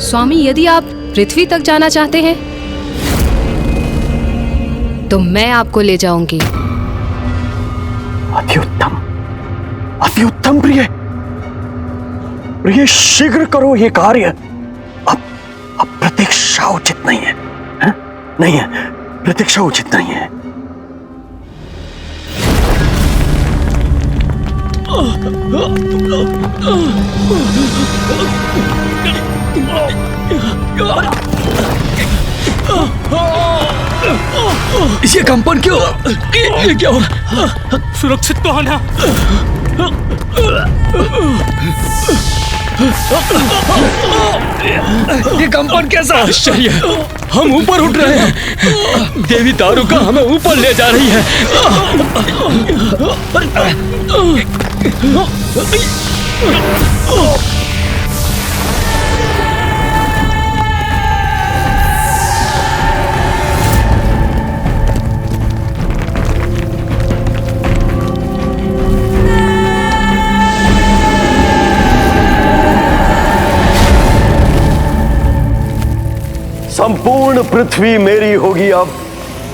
स्वामी, यदि आप पृथ्वी तक जाना चाहते हैं तो मैं आपको ले जाऊंगी। अति उत्तम, अति उत्तम प्रिय। प्रिय, शीघ्र करो ये कार्य। अब प्रतीक्षा उचित नहीं है, है? नहीं है, प्रतीक्षा उचित नहीं है। ये कंपन क्यों? ये क्या हो रहा? सुरक्षित तो है ना? ये कंपन कैसा आश्चर्य! हम ऊपर उठ रहे हैं। देवी दारुका हमें ऊपर ले जा रही है। संपूर्ण पृथ्वी मेरी होगी अब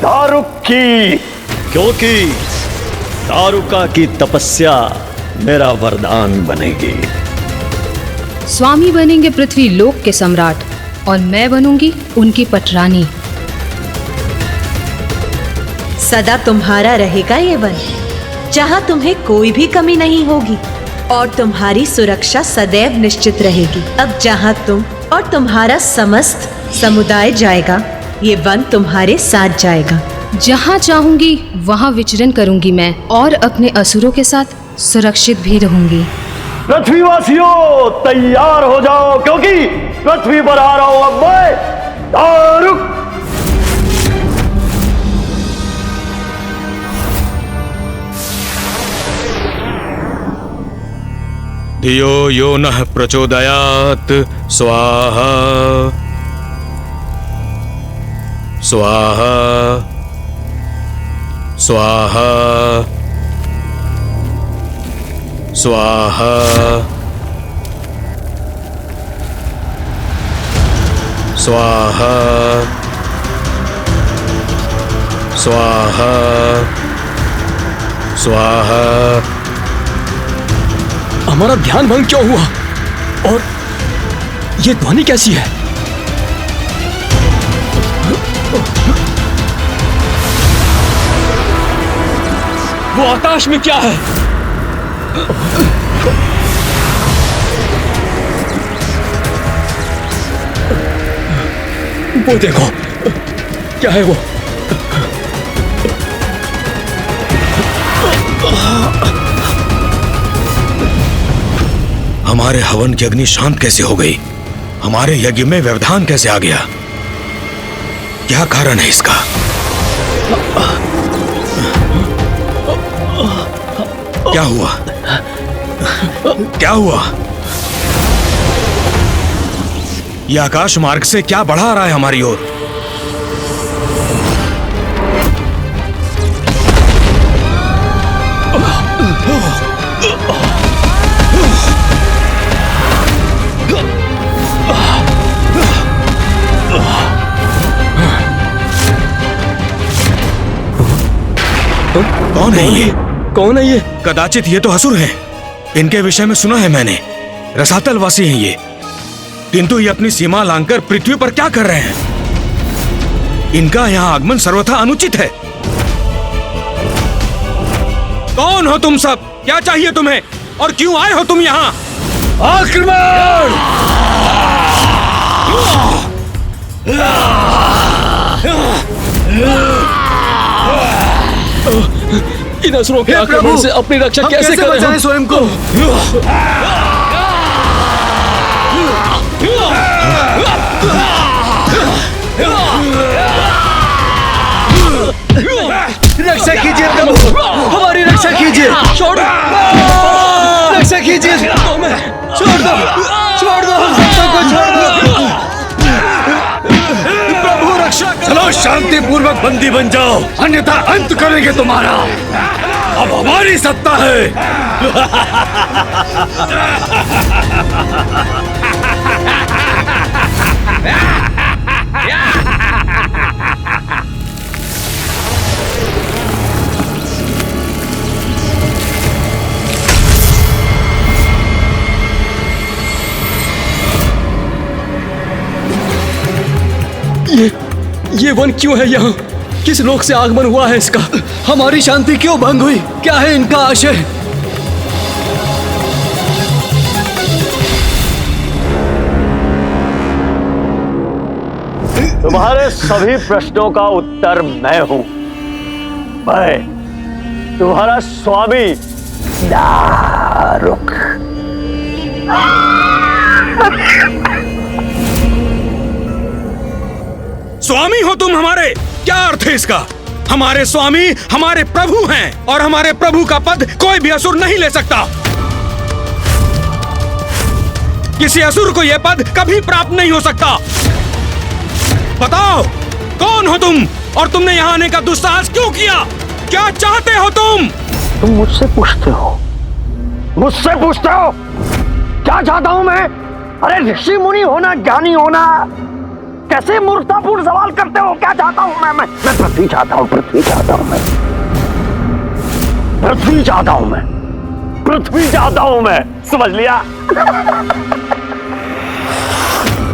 दारुक की, क्योंकि दारुका की तपस्या मेरा वरदान बनेगी। स्वामी बनेंगे पृथ्वी लोक के सम्राट और मैं बनूंगी उनकी पटरानी। सदा तुम्हारा रहेगा ये वन, जहाँ तुम्हें कोई भी कमी नहीं होगी और तुम्हारी सुरक्षा सदैव निश्चित रहेगी। अब जहाँ तुम और तुम्हारा समस्त समुदाय जाएगा, ये वन तुम्हारे साथ जाएगा। जहाँ चाहूंगी वहाँ विचरण करूंगी मैं और अपने असुरों के साथ सुरक्षित भी रहूंगी। पृथ्वीवासियों तैयार हो जाओ, क्योंकि पृथ्वी पर आ रहा हूं अब मैं, दारुक। धियो यो नः प्रचोदयात् स्वाहा स्वाहा स्वाहा स्वाहा स्वाहा स्वाहा स्वाहा। हमारा ध्यान भंग क्यों हुआ और ये ध्वनि कैसी है? वो आकाश में क्या है? वो देखो, क्या है वो? हमारे हवन की अग्नि शांत कैसे हो गई? हमारे यज्ञ में व्यवधान कैसे आ गया? क्या कारण है इसका? क्या हुआ? क्या हुआ? यह आकाश मार्ग से क्या बढ़ा रहा है हमारी ओर? कौन है ये? कौन है ये? कदाचित ये तो असुर हैं। इनके विषय में सुना है मैंने, रसातलवासी हैं ये। किंतु ये अपनी सीमा लांघकर पृथ्वी पर क्या कर रहे हैं? इनका यहाँ आगमन सर्वथा अनुचित है। कौन हो तुम सब? क्या चाहिए तुम्हें और क्यों आए हो तुम यहाँ? आक्रमण! इन असुरों के आक्रमण से अपनी रक्षा कैसे करें हम? स्वयं को? रक्षा कीजिए प्रभु, हमारी रक्षा कीजिए। छोड़, रक्षा कीजिए, छोड़ दो, छोड़ दो, हम सबको छोड़ दो। प्रभु रक्षा करो। चलो शांति पूर्वक बंदी बन जाओ, अन्यथा अंत करेंगे तुम्हारा। अब हमारी सत्ता है। ये वन क्यों है यहाँ? किस लोक से आगमन हुआ है इसका? हमारी शांति क्यों भंग हुई? क्या है इनका आशय? तुम्हारे सभी प्रश्नों का उत्तर मैं हूं। मैं तुम्हारा स्वामी दारुक। स्वामी हो तुम हमारे? क्या अर्थ है इसका? हमारे स्वामी हमारे प्रभु हैं और हमारे प्रभु का पद कोई भी असुर नहीं ले सकता। किसी असुर को यह पद कभी प्राप्त नहीं हो सकता। बताओ कौन हो तुम और तुमने यहाँ आने का दुस्साहस क्यों किया? क्या चाहते हो तुम? तुम मुझसे पूछते हो? मुझसे पूछते हो क्या चाहता हूं मैं? अरे ऋषि मुनि होना, ज्ञानी होना, कैसे मूर्खतापूर्ण सवाल करते हो? क्या चाहता हूं मैं पृथ्वी चाहता हूं, पृथ्वी चाहता हूं मैं, पृथ्वी चाहता हूं मैं, पृथ्वी चाहता हूं मैं। समझ लिया?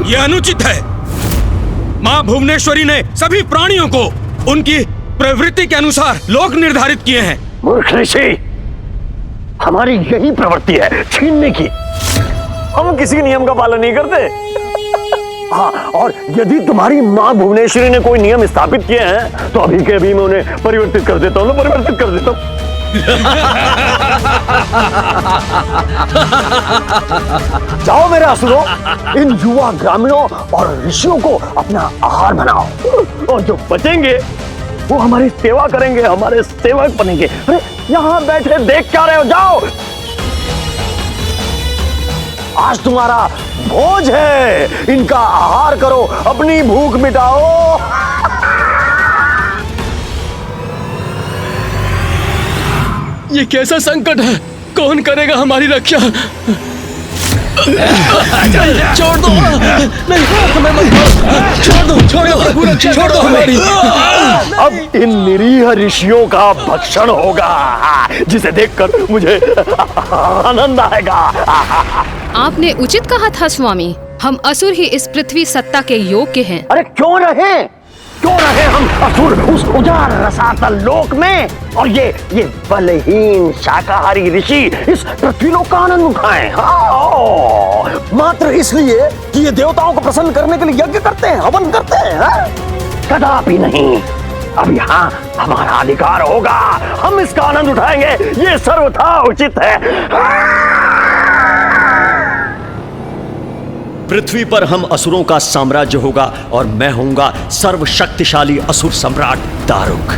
यह अनुचित है। मां भुवनेश्वरी ने सभी प्राणियों को उनकी प्रवृत्ति के अनुसार लोक निर्धारित किए हैं। मूर्ख ऋषि, हमारी यही प्रवृत्ति है छीनने की। हम किसी नियम का पालन नहीं करते। हाँ, और यदि तुम्हारी माँ भुवनेश्वरी ने कोई नियम स्थापित किए हैं तो अभी के अभी मैं उन्हें परिवर्तित कर देता हूँ, परिवर्तित कर देता हूँ। जाओ मेरे असुरों, इन युवा ग्रामीणों और ऋषियों को अपना आहार बनाओ, और जो बचेंगे वो हमारी सेवा करेंगे, हमारे सेवक बनेंगे। अरे यहाँ बैठे देख क्या रहे हो? जाओ, आज तुम्हारा भोज है, इनका आहार करो, अपनी भूख मिटाओ। ये कैसा संकट है? कौन करेगा हमारी रक्षा? छोड़ दो, नहीं हमें मत छोड़ दो, छोड़ दो हमारी। अब इन निरीह ऋषियों का भक्षण होगा, जिसे देखकर मुझे आनंद आएगा। आपने उचित कहा था स्वामी, हम असुर ही इस पृथ्वी सत्ता के योग्य हैं। अरे क्यों रहे हम असुर उस उजाड़ रसातल लोक में, और ये बलहीन शाकाहारी ऋषि इस पृथ्वी लोक का आनंद उठाएं। हाँ, मात्र इसलिए कि ये देवताओं को प्रसन्न करने के लिए यज्ञ करते हैं, हवन करते हैं। हाँ? कदापि नहीं। अब यहाँ हमारा अधिकार होगा, हम इसका आनंद उठाएंगे, ये सर्वथा उचित है। पृथ्वी पर हम असुरों का साम्राज्य होगा और मैं होऊंगा सर्वशक्तिशाली असुर सम्राट दारुक।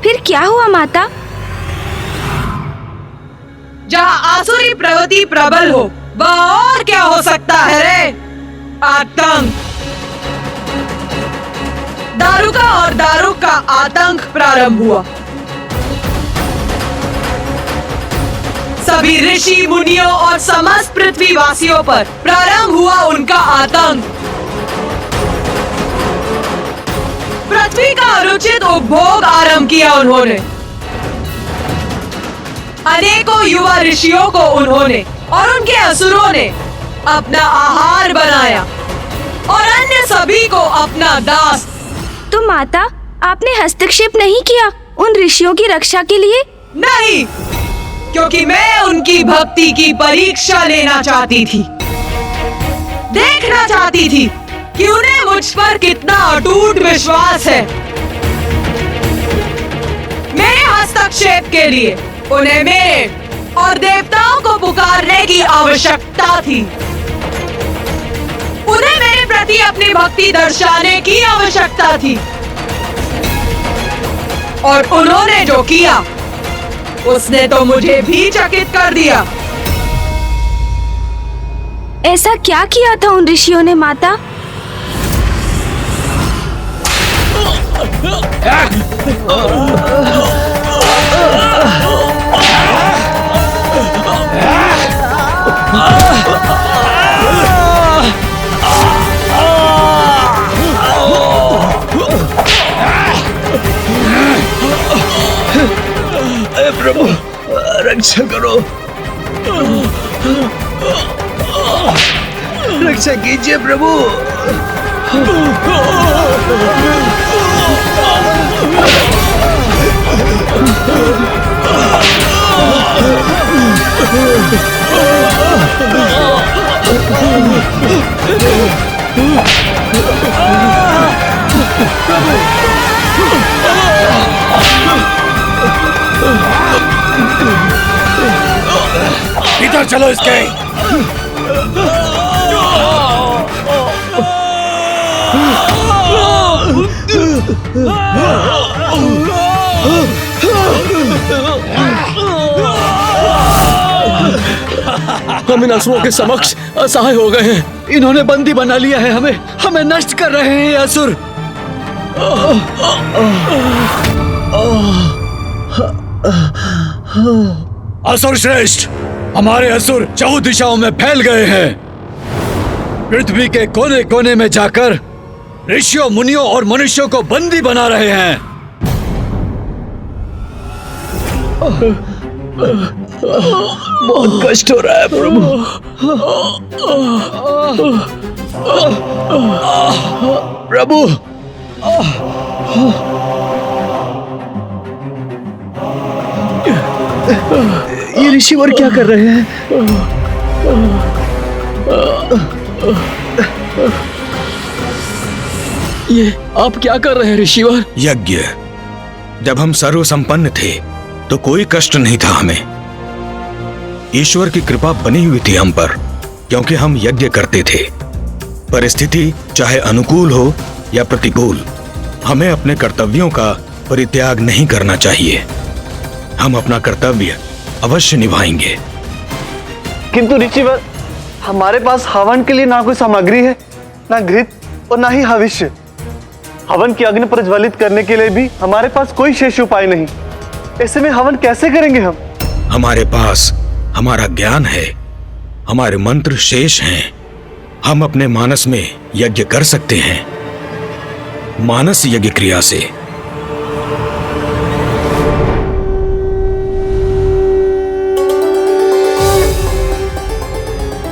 फिर क्या हुआ माता? जहाँ आसुरी प्रवृत्ति प्रबल हो, वह और क्या हो सकता है रे? आतंक। दारुका और दारुक का आतंक प्रारंभ हुआ। सभी ऋषि मुनियों और समस्त पृथ्वीवासियों पर प्रारंभ हुआ उनका आतंक। पृथ्वी का अनुचित उपभोग आरंभ किया उन्होंने। अनेकों युवा ऋषियों को उन्होंने और उनके असुरों ने अपना आहार बनाया और अन्य सभी को अपना दास। तो माता, आपने हस्तक्षेप नहीं किया उन ऋषियों की रक्षा के लिए? नहीं, क्योंकि मैं उनकी भक्ति की परीक्षा लेना चाहती थी, देखना चाहती थी कि उन्हें मुझ पर कितना अटूट विश्वास है। मेरे हस्तक्षेप के लिए उन्हें मेरे और देवताओं को पुकारने की आवश्यकता थी। उन्हें मेरे प्रति अपनी भक्ति दर्शाने की आवश्यकता थी, और उन्होंने जो किया उसने तो मुझे भी चकित कर दिया। ऐसा क्या किया था उन ऋषियों ने माता? प्रभु, रक्षा करो, रक्षा कीजिए प्रभु। इधर चलो इसके। हम इन असुरों के समक्ष असहाय हो गए हैं। इन्होंने बंदी बना लिया है हमें, हमें नष्ट कर रहे हैं ये असुर। असुर श्रेष्ठ, हमारे असुर 4 दिशाओं में फैल गए हैं। पृथ्वी के कोने कोने में जाकर ऋषियों, मुनियों और मनुष्यों को बंदी बना रहे हैं। बहुत कष्ट हो रहा है प्रभु। प्रभु, ये ऋषिवर क्या कर रहे हैं? ये आप क्या कर रहे हैं ऋषिवर? यज्ञ। जब हम सर्व संपन्न थे तो कोई कष्ट नहीं था हमें। ईश्वर की कृपा बनी हुई थी हम पर, क्योंकि हम यज्ञ करते थे। परिस्थिति चाहे अनुकूल हो या प्रतिकूल, हमें अपने कर्तव्यों का परित्याग नहीं करना चाहिए। हम अपना कर्तव्य अवश्य निभाएंगे। किंतु ऋषिवर, हमारे पास हवन के लिए ना कोई सामग्री है, ना घृत और ना ही हविष्य। हवन की अग्नि प्रज्वलित करने के लिए भी हमारे पास कोई शेष उपाय नहीं। ऐसे में हवन कैसे करेंगे हम? हमारे पास हमारा ज्ञान है, हमारे मंत्र शेष हैं। हम अपने मानस में यज्ञ कर सकते हैं। मानस यज्ञ क्रिया से।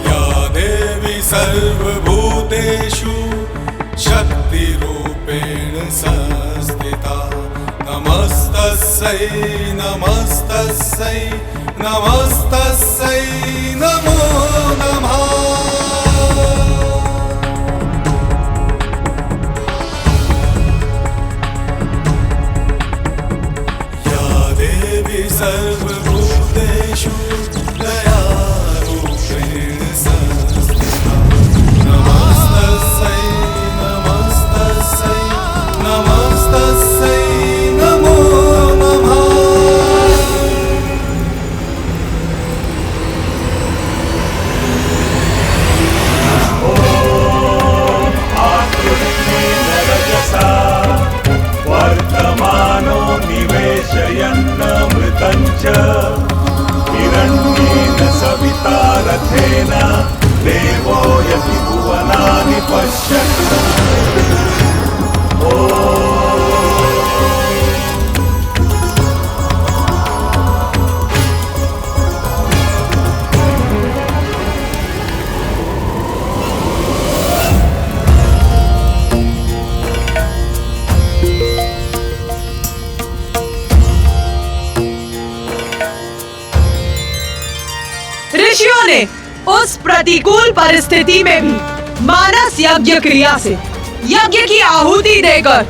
या देवी सर्वभूतेषु शक्तिरूपेण संस्थिता, नमस्तस्यै नमस्तस्यै नमस्तस्यै नमो नमः। या देवी सर्वभूतेषु दयारूपेण संस्थिता, नमस्तस्यै नमस्तस्यै नमस्तस्यै नमो नमः। वर्तमानो निवेशयन्नमृतं च हिरण्येन सविता रथेन देवो यति भुवनानि पश्यन्। ऋषियों ने उस प्रतिकूल परिस्थिति में भी मानस यज्ञ क्रिया से यज्ञ की आहुति देकर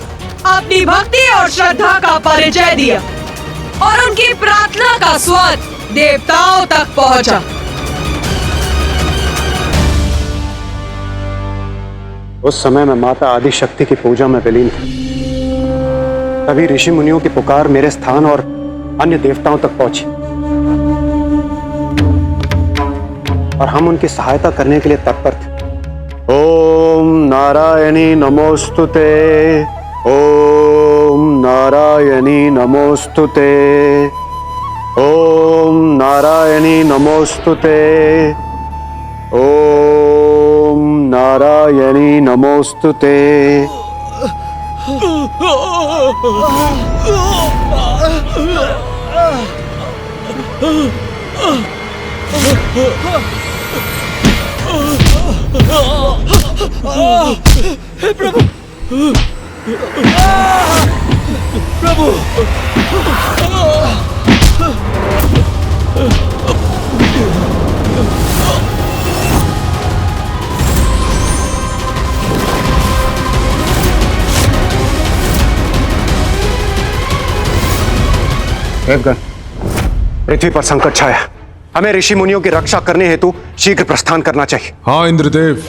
अपनी भक्ति और श्रद्धा का परिचय दिया और उनकी प्रार्थना का स्वर देवताओं तक पहुंचा। उस समय मैं माता आदि शक्ति की पूजा में विलीन था। तभी ऋषि मुनियों की पुकार मेरे स्थान और अन्य देवताओं तक पहुंची और हम उनकी सहायता करने के लिए तत्पर थे। ओम नारायणी नमोस्तुते, ओम नारायणी नमोस्तुते, ओम नारायणी नमोस्तुते, ओम नारायणी नमोस्तुते। देवगन, पृथ्वी पर संकट छाया। हमें ऋषि मुनियों की रक्षा करने हेतु शीघ्र प्रस्थान करना चाहिए। हाँ इंद्रदेव,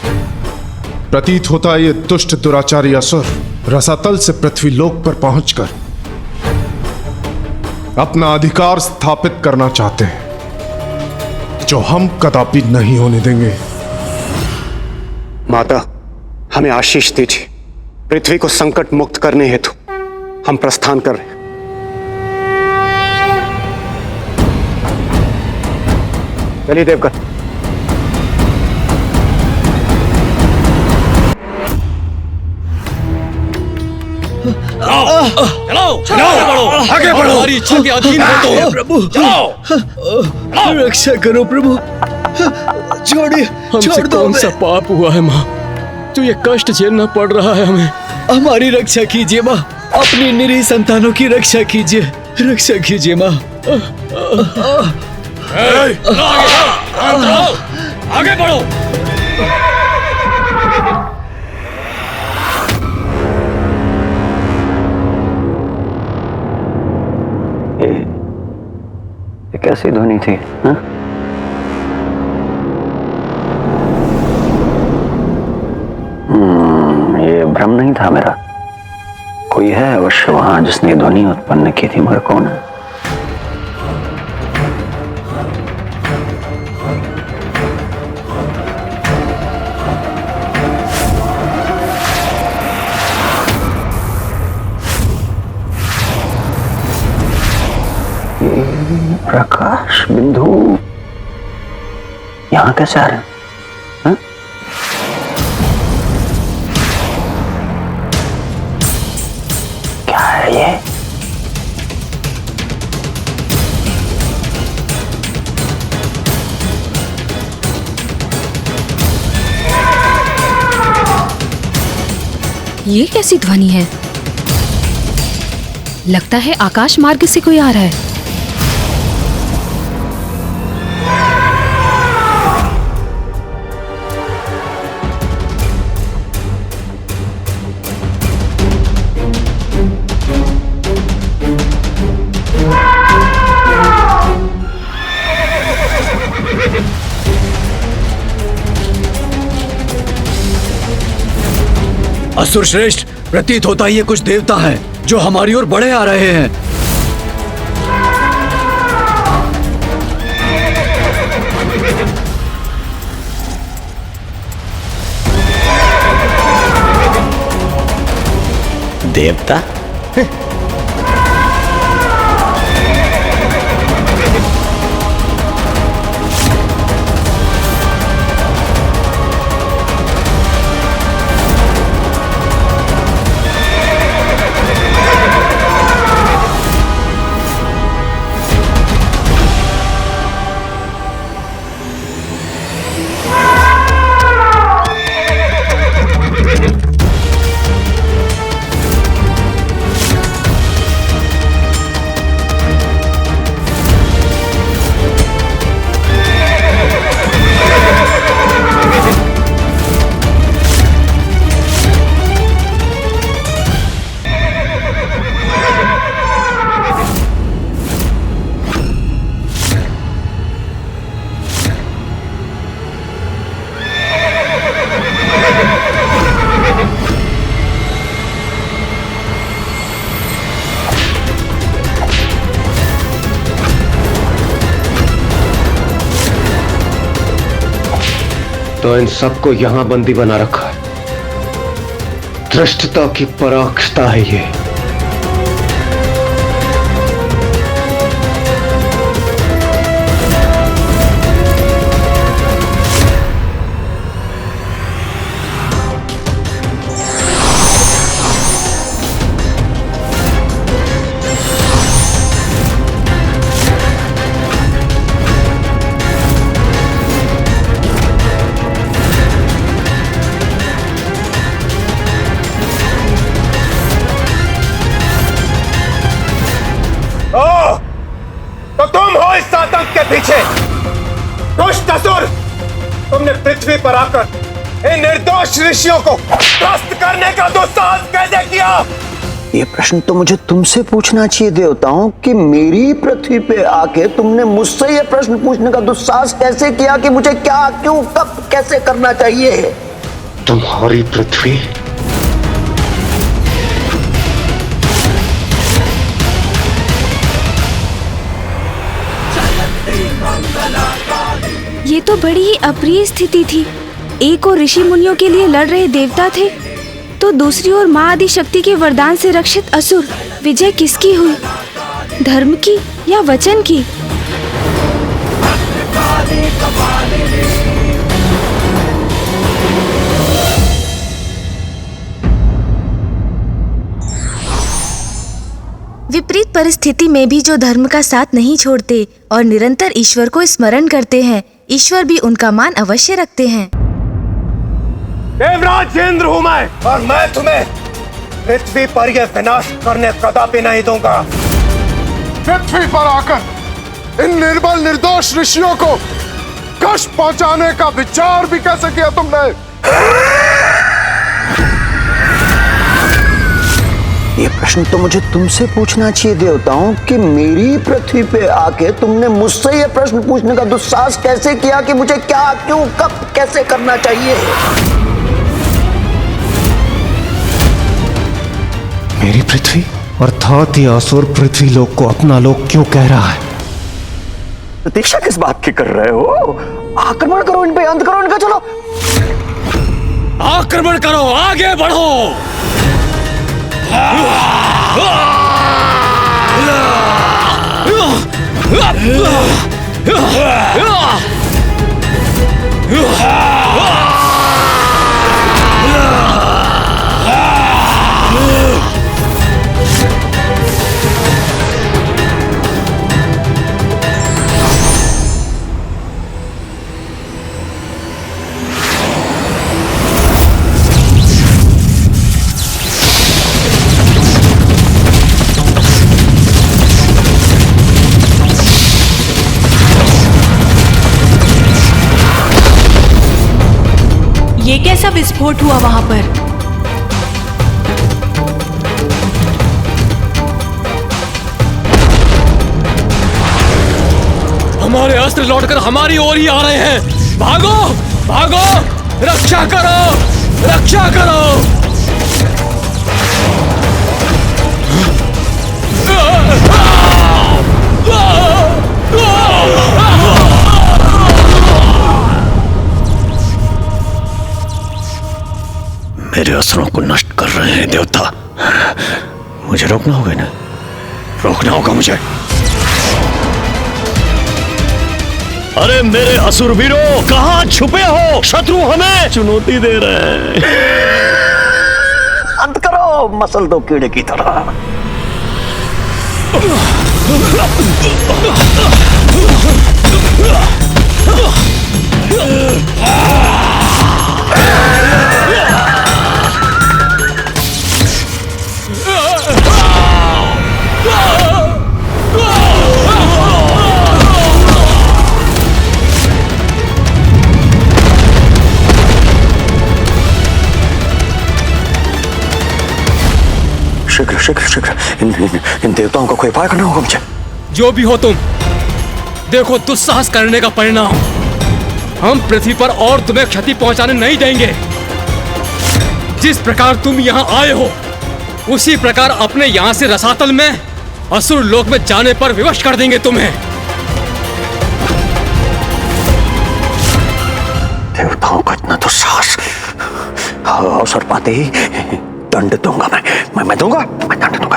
प्रतीत होता है ये दुष्ट दुराचारी असुर रसातल से पृथ्वी लोक पर पहुंचकर अपना अधिकार स्थापित करना चाहते हैं, जो हम कदापि नहीं होने देंगे। माता, हमें आशीष दीजिए। पृथ्वी को संकट मुक्त करने हेतु हम प्रस्थान कर रहे हैं। चलिए देवगन। आगे बढ़ो, हमारी इच्छा के अधीन हो तो। प्रभु, रक्षा करो प्रभु, छोड़िए, छोड़ दो। कौन सा पाप हुआ है माँ, तो ये कष्ट झेलना पड़ रहा है हमें। हमारी रक्षा कीजिए माँ, अपनी निरीह संतानों की रक्षा कीजिए, रक्षा कीजिए माँ। आगे बढ़ो। ये कैसी ध्वनि थी? हाँ? ये भ्रम नहीं था मेरा। कोई है अवश्य वहां जिसने ध्वनि उत्पन्न की थी, मगर कौन है? प्रकाश बिंदु यहां कैसे आ रहे हैं? हाँ? क्या है ये? ये कैसी ध्वनि है? लगता है आकाश मार्ग से कोई आ रहा है। असुर श्रेष्ठ, प्रतीत होता है ये कुछ देवता हैं जो हमारी ओर बढ़े आ रहे हैं। देवता? तो इन सबको यहां बंदी बना रखा है। धृष्टता की पराकाष्ठा है ये। पीछे। दुष्ट असुर, तुमने पृथ्वी पर आकर इन निर्दोष ऋषियों को त्रस्त करने का दुस्साहस कैसे किया? ये प्रश्न तो मुझे तुमसे पूछना चाहिए देवताओं कि मेरी पृथ्वी पे आके तुमने मुझसे ये प्रश्न पूछने का दुस्साहस कैसे किया कि मुझे क्या, क्यों, कब, कैसे करना चाहिए? तुम्हारी पृथ्वी ये तो बड़ी ही अप्रिय स्थिति थी। एक और ऋषि मुनियों के लिए लड़ रहे देवता थे, तो दूसरी ओर माँ आदि शक्ति के वरदान से रक्षित असुर। विजय किसकी हुई, धर्म की या वचन की? विपरीत परिस्थिति में भी जो धर्म का साथ नहीं छोड़ते और निरंतर ईश्वर को स्मरण करते हैं, ईश्वर भी उनका मान अवश्य रखते हैं। देवराज इंद्र हूं मैं, और मैं तुम्हें पृथ्वी पर यह विनाश करने कदापि नहीं दूंगा। पृथ्वी पर आकर इन निर्बल निर्दोष ऋषियों को कष्ट पहुंचाने का विचार भी कैसे किया तुमने? ये प्रश्न तो मुझे तुमसे पूछना चाहिए देवताओं कि मेरी पृथ्वी पे आके तुमने मुझसे ये प्रश्न पूछने का दुस्साहस कैसे किया कि मुझे क्या, क्यों, कब, कैसे करना चाहिए? मेरी पृथ्वी अर्थात ये असुर पृथ्वी लोक को अपना लोक क्यों कह रहा है? प्रतीक्षा किस बात की कर रहे हो? आक्रमण करो इन पे, अंत करो इनका। चलो आक्रमण करो, आगे बढ़ो। ये कैसा विस्फोट हुआ वहां पर? हमारे अस्त्र लौटकर हमारी ओर ही आ रहे हैं। भागो, भागो, रक्षा करो, रक्षा करो। मेरे असुरों को नष्ट कर रहे हैं देवता। मुझे रोकना होगा ना, रोकना होगा मुझे। अरे मेरे असुर वीरों, कहां छुपे हो? शत्रु हमें चुनौती दे रहे हैं। अंत करो, मसल दो कीड़े की तरह। शीघ्र शीघ्र शीघ्र इन देवताओं का कोई उपाय करना होगा मुझे। जो भी हो तुम, देखो दुस्साहस करने का परिणाम। हम पृथ्वी पर और तुम्हें क्षति पहुंचाने नहीं देंगे। जिस प्रकार तुम यहाँ आए हो, उसी प्रकार अपने यहाँ से रसातल में असुर लोक में जाने पर विवश कर देंगे तुम्हें। देवताओं का इतना दुस्साहस, अवसर पाते ही दंड दूंगा मैं दूंगा, मैं दंड दूंगा।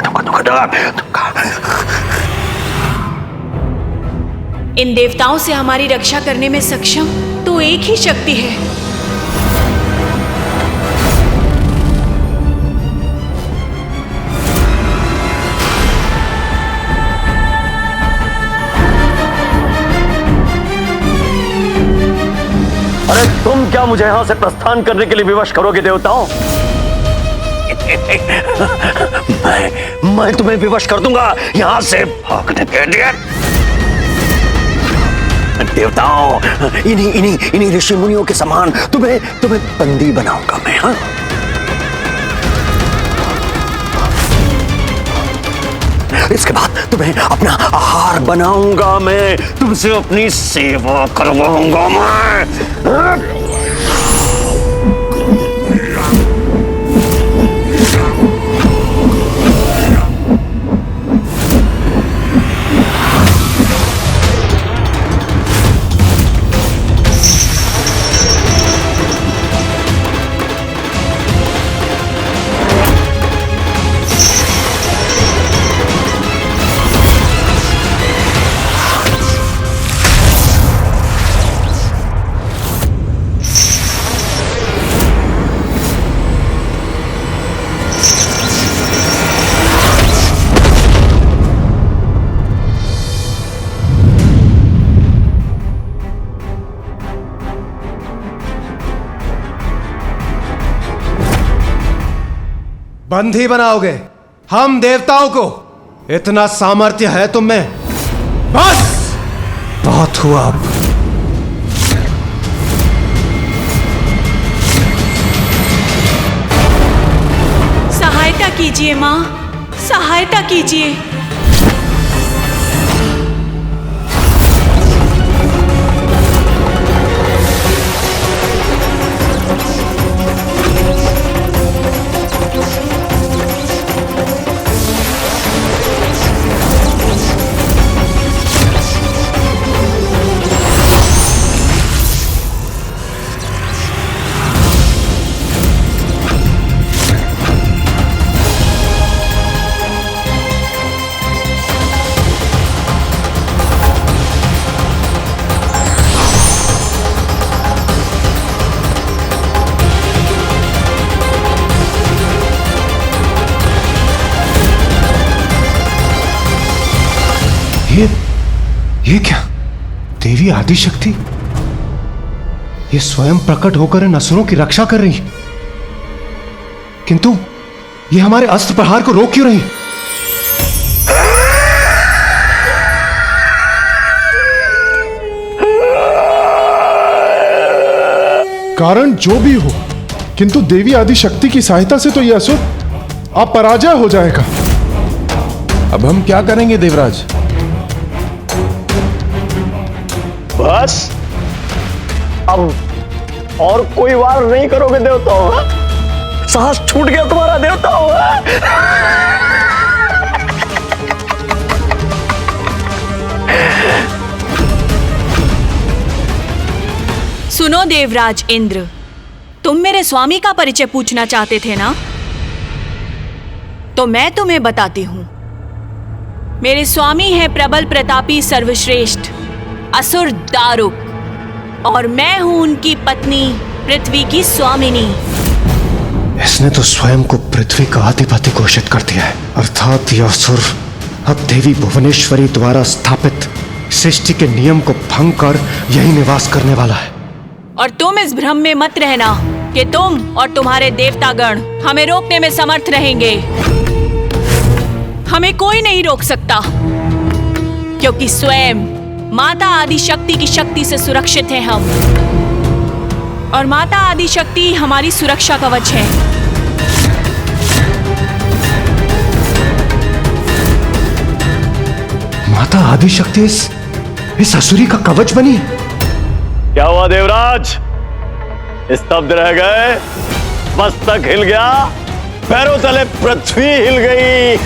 इन देवताओं से हमारी रक्षा करने में सक्षम तो एक ही शक्ति है। अरे तुम क्या मुझे यहां से प्रस्थान करने के लिए विवश करोगे देवताओं? मैं तुम्हें विवश कर दूंगा यहां से भागने के लिए। देवताओं, इन्हीं ऋषि मुनियों के समान तुम्हें बंदी बनाऊंगा मैं। हाँ, इसके बाद तुम्हें अपना आहार बनाऊंगा मैं, तुमसे अपनी सेवा करवाऊंगा मैं। बंदी बनाओगे हम देवताओं को? इतना सामर्थ्य है तुम में? बस बहुत हुआ अब। सहायता कीजिए मां, सहायता कीजिए। ये क्या? देवी आदिशक्ति ये स्वयं प्रकट होकर इन असुरों की रक्षा कर रही है, किंतु ये हमारे अस्त्र प्रहार को रोक क्यों रही? कारण जो भी हो, किंतु देवी आदिशक्ति की सहायता से तो यह असुर अब पराजय हो जाएगा। अब हम क्या करेंगे देवराज? बस अब और कोई वार नहीं करोगे देवताओं? साहस छूट गया तुम्हारा देवताओं? सुनो देवराज इंद्र, तुम मेरे स्वामी का परिचय पूछना चाहते थे ना? तो मैं तुम्हें बताती हूं। मेरे स्वामी है प्रबल प्रतापी सर्वश्रेष्ठ असुर दारुक, और मैं हूं उनकी पत्नी पृथ्वी की स्वामिनी। इसने तो स्वयं को पृथ्वी का अधिपति घोषित कर दिया है, अर्थात यह असुर अब देवी भुवनेश्वरी द्वारा स्थापित सृष्टि के नियम को भंग कर यही निवास करने वाला है। और तुम इस भ्रम में मत रहना कि तुम और तुम्हारे देवतागण हमें रोकने में समर्थ रहेंगे। हमें कोई नहीं रोक सकता, क्योंकि स्वयं माता आदिशक्ति की शक्ति से सुरक्षित हैं हम, और माता आदिशक्ति हमारी सुरक्षा कवच है। माता आदिशक्ति इस असुरी का कवच बनी है? क्या हुआ देवराज? स्तब्ध रह गए? मस्तक हिल गया, पैरों तले पृथ्वी हिल गई।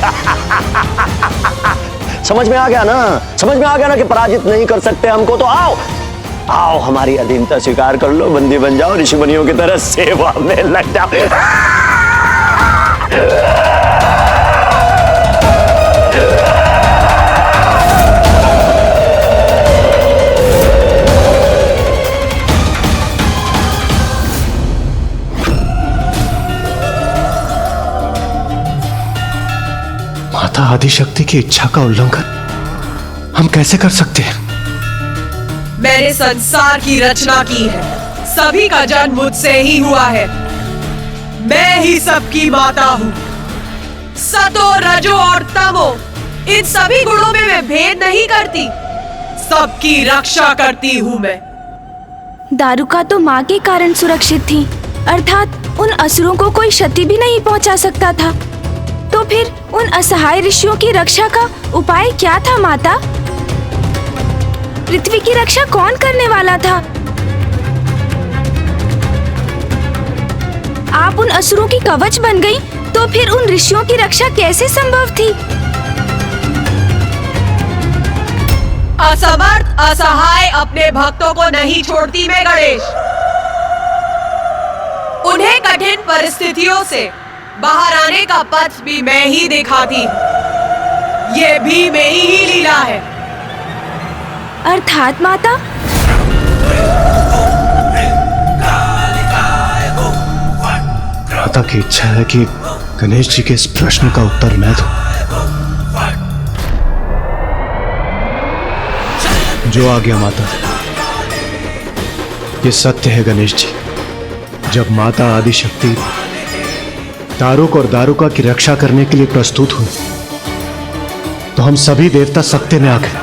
समझ में आ गया ना? समझ में आ गया ना कि पराजित नहीं कर सकते हमको? तो आओ आओ, हमारी अधीनता स्वीकार कर लो, बंदी बन जाओ, ऋषि मुनियों की तरह सेवा में लग जाओ। माता आदिशक्ति की इच्छा का उल्लंघन हम कैसे कर सकते हैं? मैंने संसार की रचना की है, सभी का जन्म मुझसे ही हुआ है। मैं ही सबकी माता हूँ। सतो, रजो और तमो, इन सभी गुणों में मैं भेद नहीं करती। सबकी रक्षा करती हूँ मैं। दारुका तो माँ के कारण सुरक्षित थी, अर्थात उन असुरों को कोई क्षति भी नहीं पहुँचा सकता था। तो फिर उन असहाय ऋषियों की रक्षा का उपाय क्या था माता? पृथ्वी की रक्षा कौन करने वाला था? आप उन असुरों की कवच बन गई, तो फिर उन ऋषियों की रक्षा कैसे संभव थी? असमर्थ असहाय अपने भक्तों को नहीं छोड़ती मैं गणेश। उन्हें कठिन परिस्थितियों से बाहर आने का पथ भी मैं ही दिखाती हूँ। ये भी मेरी ही लीला है। अर्थात माता? माता की इच्छा है कि गणेश जी के इस प्रश्न का उत्तर मैं दूं। जो आ गया माता। ये सत्य है गणेश जी, जब माता आदिशक्ति दारुक और दारुका की रक्षा करने के लिए प्रस्तुत हुई तो हम सभी देवता सत्य में आ गए।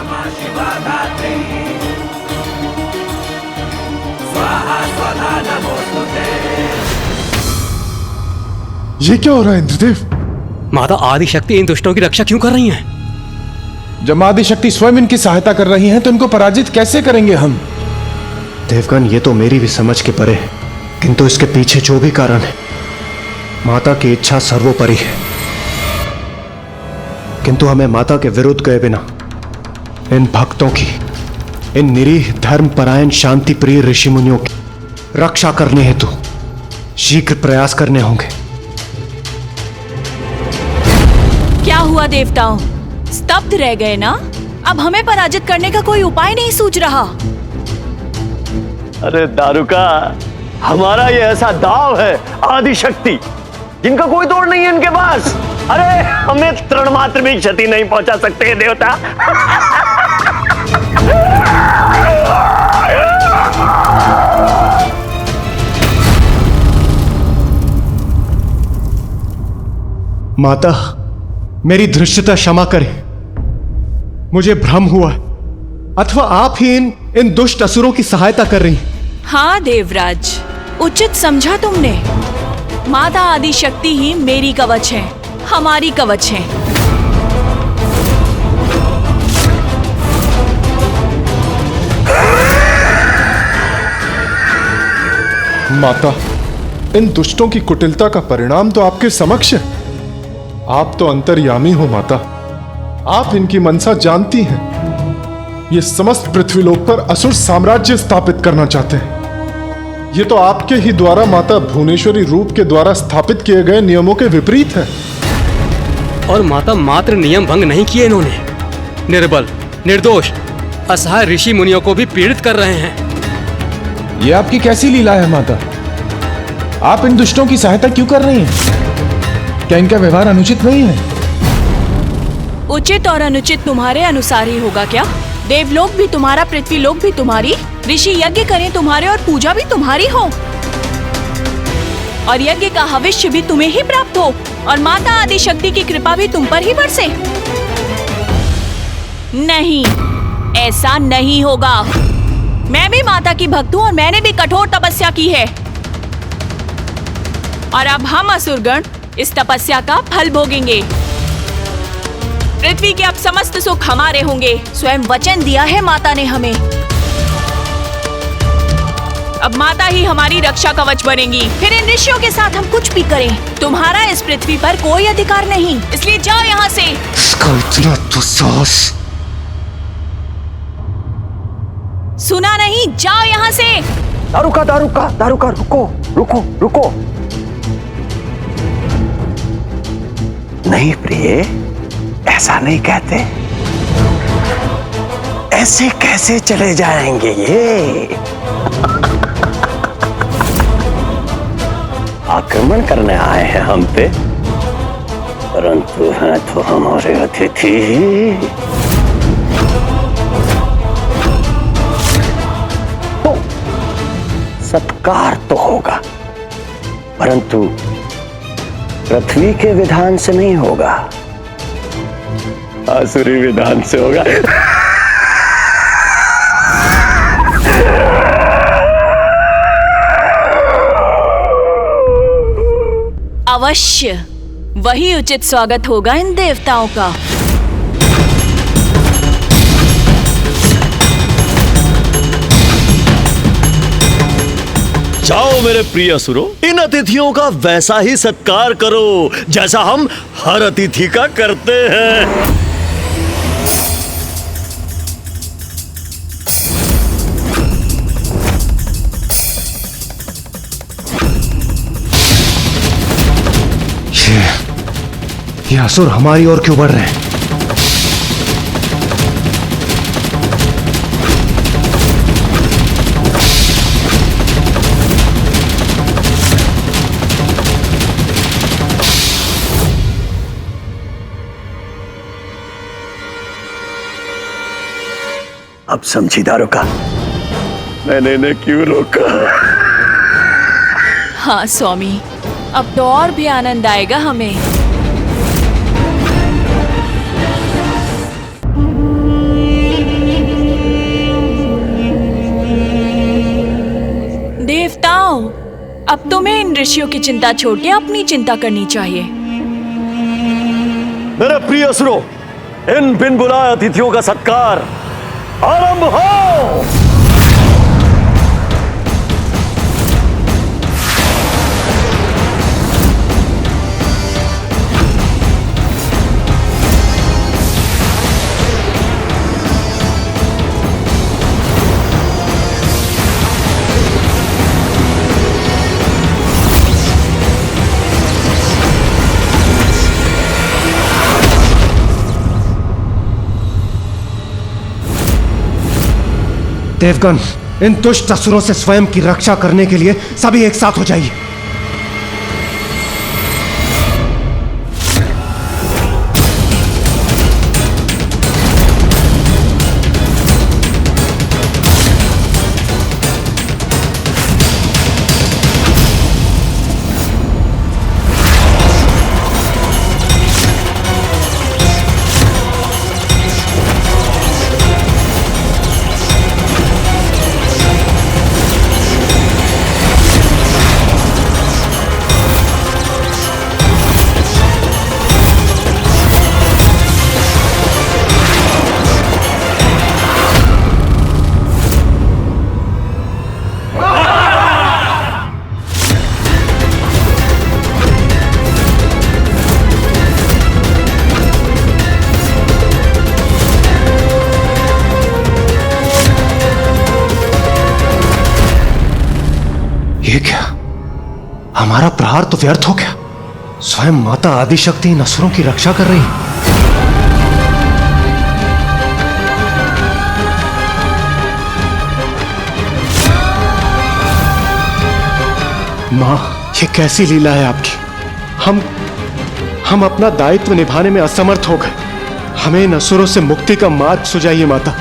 ये क्या हो रहा है इंद्रदेव? माता आदिशक्ति इन दुष्टों की रक्षा क्यों कर रही हैं? जब आदिशक्ति स्वयं इनकी सहायता कर रही हैं तो इनको पराजित कैसे करेंगे हम? देवगण, ये तो मेरी भी समझ के परे है, किंतु इसके पीछे जो भी कारण है, माता की इच्छा सर्वोपरि है। किंतु हमें माता के विरुद्ध गए बिना इन भक्तों की, इन निरीह धर्मपरायण शांति प्रिय ऋषि मुनियों की रक्षा करने हेतु शीघ्र प्रयास करने होंगे। क्या हुआ देवताओं? स्तब्ध रह गए ना? अब हमें पराजित करने का कोई उपाय नहीं सूझ रहा। अरे दारुका, हमारा ये ऐसा दाव है आदिशक्ति, जिनका कोई तोड़ नहीं है इनके पास। अरे हमें तृण मात्र भी क्षति नहीं पहुंचा सकते हैं देवता। माता, मेरी धृष्टता क्षमा करें, मुझे भ्रम हुआ, अथवा आप ही इन दुष्ट असुरों की सहायता कर रही। हाँ देवराज, उचित समझा तुमने। माता आदिशक्ति ही मेरी कवच है, हमारी कवच है। माता, इन दुष्टों की कुटिलता का परिणाम तो आपके समक्ष है। आप तो अंतर्यामी हो माता, आप इनकी मनसा जानती हैं। ये समस्त पृथ्वीलोक पर असुर साम्राज्य स्थापित करना चाहते हैं। ये तो आपके ही द्वारा माता भुवनेश्वरी रूप के द्वारा स्थापित किए गए नियमों के विपरीत है। और माता मात्र नियम भंग नहीं किए इन्होंने, निर्बल, निर्दोष, असहाय ऋषि मुनियों को भी पीड़ित कर रहे हैं। ये आपकी कैसी लीला है माता? आप इन दुष्टों की सहायता क्यों कर रही हैं? क्या इनका व्यवहार अनुचित नहीं है? उचित और अनुचित तुम्हारे अनुसार ही होगा क्या? देवलोक भी तुम्हारा, पृथ्वीलोक भी तुम्हारी, ऋषि यज्ञ करें तुम्हारे और पूजा भी तुम्हारी हो, और यज्ञ का हविष्य भी तुम्हें ही प्राप्त हो, और माता आदिशक्ति की कृपा भी तुम पर ही बरसे। नहीं, ऐसा नहीं होगा। मैं भी माता की भक्त हूँ और मैंने भी कठोर तपस्या की है, और अब हम असुरगण इस तपस्या का फल भोगेंगे। पृथ्वी के अब समस्त सुख हमारे होंगे, स्वयं वचन दिया है माता ने हमें। अब माता ही हमारी रक्षा कवच बनेंगी, फिर इन ऋषियों के साथ हम कुछ भी करें, तुम्हारा इस पृथ्वी पर कोई अधिकार नहीं, इसलिए जाओ यहाँ से। इसका इतना तो साहस! सुना नहीं? जाओ यहाँ से। दारुका, दारुका, दारुका, रुको, रुको, रुको। नहीं प्रिय, ऐसा नहीं कहते। ऐसे कैसे चले जाएंगे ये? आक्रमण करने आए हैं हम पे, परंतु हैं तो हमारे अतिथि ही। तो सत्कार तो होगा, परंतु पृथ्वी के विधान से नहीं होगा, आसुरी विधान से होगा। अवश्य वही उचित स्वागत होगा इन देवताओं का। जाओ मेरे प्रिय असुरों, इन अतिथियों का वैसा ही सत्कार करो जैसा हम हर अतिथि का करते हैं। ये असुर हमारी ओर क्यों बढ़ रहे हैं? अब समझी दारोका, मैंने इन्हें क्यों रोका। हाँ स्वामी, अब तो और भी आनंद आएगा हमें। देवताओं, अब तुम्हें इन ऋषियों की चिंता छोड़ के अपनी चिंता करनी चाहिए। मेरे प्रिय असुरों, इन बिन बुलाए अतिथियों का सत्कार आरंभ हो। देवगण, इन दुष्ट असुरों से स्वयं की रक्षा करने के लिए सभी एक साथ हो जाइए। ये क्या? हमारा प्रहार तो व्यर्थ हो गया। स्वयं माता आदिशक्ति इन असुरों की रक्षा कर रही है। मां, ये कैसी लीला है आपकी? हम अपना दायित्व निभाने में असमर्थ हो गए। हमें इन असुरों से मुक्ति का मार्ग सुझाइए माता।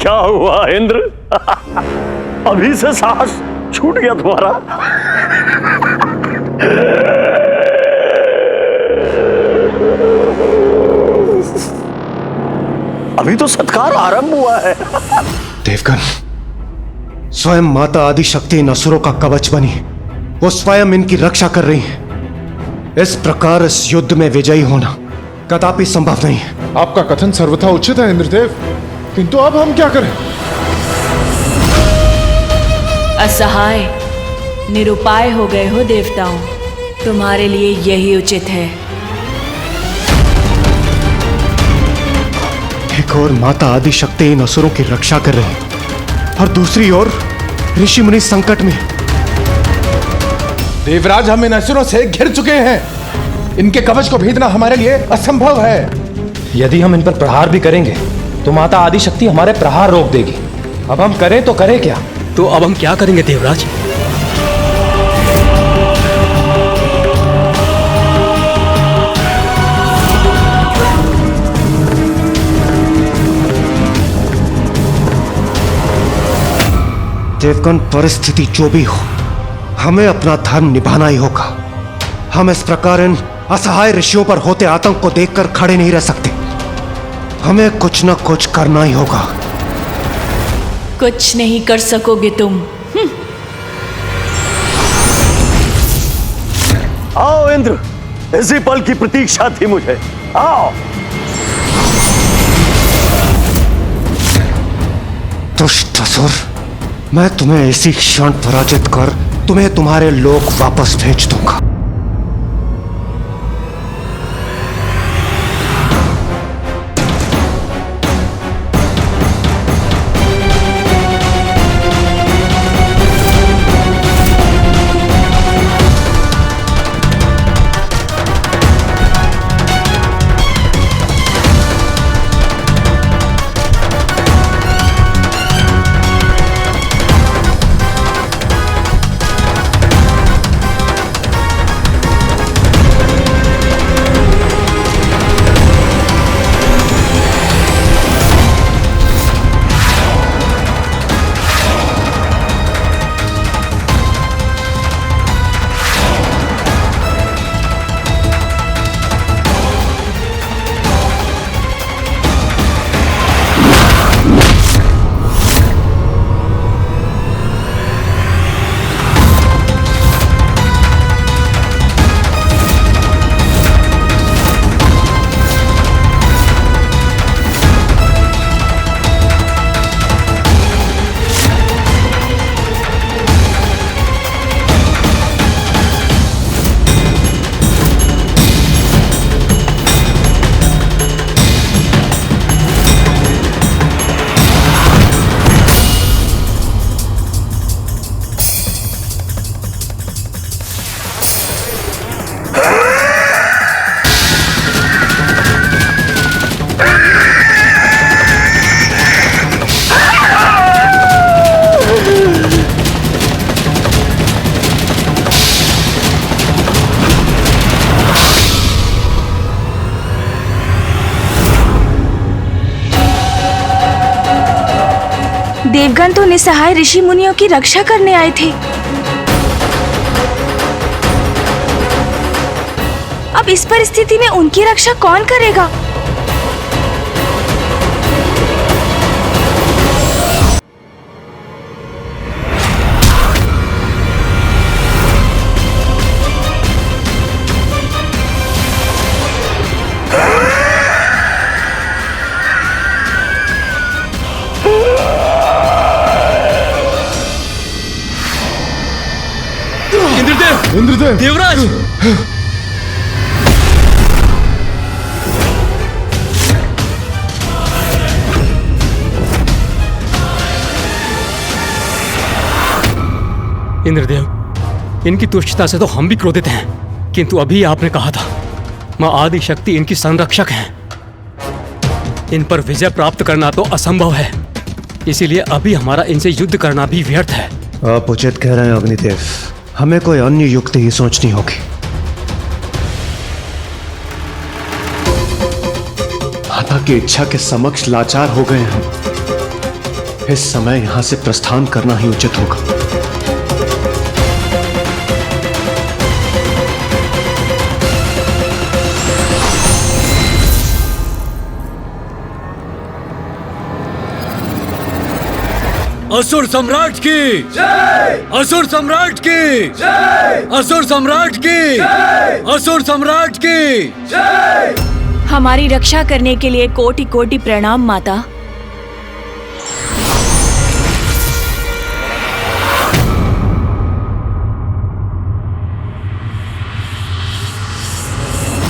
क्या हुआ इंद्र? अभी से साहस छूट गया तुम्हारा? अभी तो सत्कार आरंभ हुआ है। देवगण, स्वयं माता आदिशक्ति इन असुरों का कवच बनी। वो स्वयं इनकी रक्षा कर रही है। इस प्रकार इस युद्ध में विजयी होना कदापि संभव नहीं है। आपका कथन सर्वथा उचित है इंद्रदेव, किंतु अब हम क्या करें? असहाय, निरुपाय हो गए हो देवताओं। तुम्हारे लिए यही उचित है। एक ओर माता आदिशक्ति इन असुरों की रक्षा कर रही है और दूसरी ओर ऋषि मुनि संकट में। देवराज, हम इन असुरों से घिर चुके हैं। इनके कवच को भेदना हमारे लिए असंभव है। यदि हम इन पर प्रहार भी करेंगे तो माता आदिशक्ति हमारे प्रहार रोक देगी। अब हम करें तो करें क्या? तो अब हम क्या करेंगे देवराज? देवगण, परिस्थिति जो भी हो, हमें अपना धर्म निभाना ही होगा। हम इस प्रकार इन असहाय ऋषियों पर होते आतंक को देखकर खड़े नहीं रह सकते। हमें कुछ न कुछ करना ही होगा। कुछ नहीं कर सकोगे तुम। देवेंद्र, इसी पल की प्रतीक्षा थी मुझे। आओ। दुष्ट असुर, मैं तुम्हें इसी क्षण पराजित कर तुम्हें तुम्हारे लोक वापस भेज दूंगा। देवगण तो निसहाय ऋषि मुनियों की रक्षा करने आए थे। अब इस परिस्थिति में उनकी रक्षा कौन करेगा? इंद्रदेव, देवराज, इंद्रदेव, इनकी तुच्छता से तो हम भी क्रोधित हैं, किंतु अभी आपने कहा था मां आदि शक्ति इनकी संरक्षक हैं। इन पर विजय प्राप्त करना तो असंभव है, इसीलिए अभी हमारा इनसे युद्ध करना भी व्यर्थ है। आप उचित कह रहे हैं अग्निदेव, हमें कोई अन्य युक्ति ही सोचनी होगी। माता की इच्छा के समक्ष लाचार हो गए हम। इस समय यहां से प्रस्थान करना ही उचित होगा। असुर सम्राट की जय! असुर सम्राट की जय! असुर सम्राट की जय! असुर सम्राट की जय! हमारी रक्षा करने के लिए कोटि कोटि प्रणाम माता।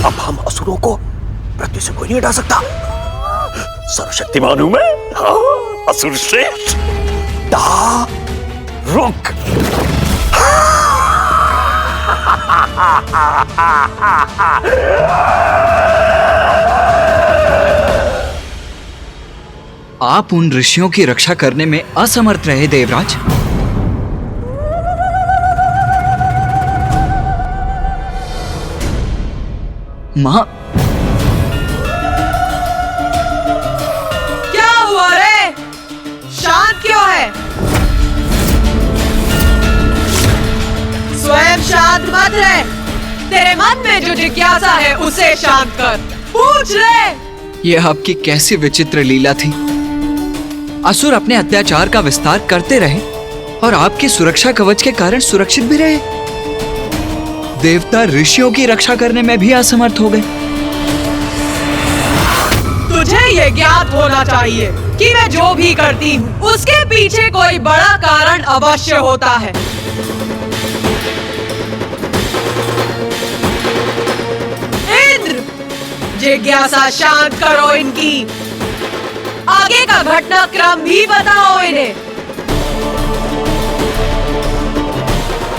अब हम असुरों को पृथ्वी से कोई नहीं हटा सकता। सर्वशक्तिमान हूं मैं। हाँ, असुर श्रेष्ठ। रुक। आप उन ऋषियों की रक्षा करने में असमर्थ रहे देवराज। मां, क्या हुआ रे? शांत क्यों है? स्वयं शांत मत रहे। तेरे मन में जो जिज्ञासा है उसे शांत कर। पूछ ले। यह आपकी कैसी विचित्र लीला थी। असुर अपने अत्याचार का विस्तार करते रहे और आपकी सुरक्षा कवच के कारण सुरक्षित भी रहे। देवता ऋषियों की रक्षा करने में भी असमर्थ हो गए। तुझे ये ज्ञात होना चाहिए कि मैं जो भी करती हूँ उसके पीछे कोई बड़ा कारण अवश्य होता है। इंद्र, जिज्ञासा शांत करो इनकी। आगे का घटनाक्रम भी बताओ इन्हें।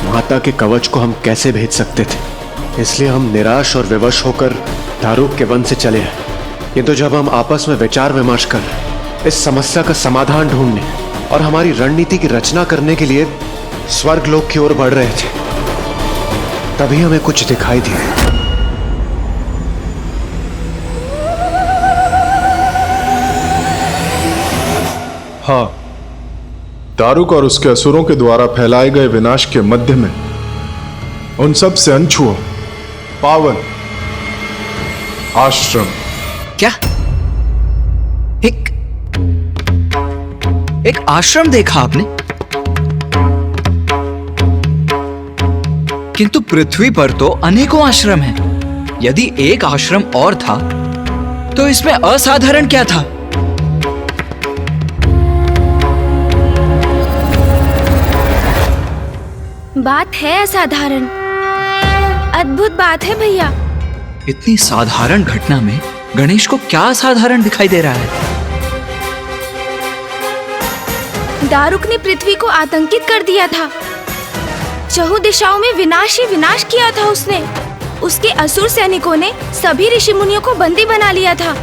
माता के कवच को हम कैसे भेज सकते थे, इसलिए हम निराश और विवश होकर दारूक के वन से चले आए। किंतु जब हम आपस में विचार विमर्श कर इस समस्या का समाधान ढूंढने और हमारी रणनीति की रचना करने के लिए स्वर्गलोक की ओर बढ़ रहे थे, तभी हमें कुछ दिखाई दिया। हाँ, दारुक और उसके असुरों के द्वारा फैलाए गए विनाश के मध्य में उन सब से अनछुआ पावन आश्रम। क्या? एक आश्रम देखा आपने? किंतु पृथ्वी पर तो अनेकों आश्रम हैं। यदि एक आश्रम और था तो इसमें असाधारण क्या था? बात है असाधारण, अद्भुत बात है भैया। इतनी साधारण घटना में गणेश को क्या असाधारण दिखाई दे रहा है? दारुक ने पृथ्वी को आतंकित कर दिया था। चहु दिशाओं में विनाश ही विनाश किया था उसने। उसके असुर सैनिकों ने सभी ऋषि मुनियों को बंदी बना लिया था।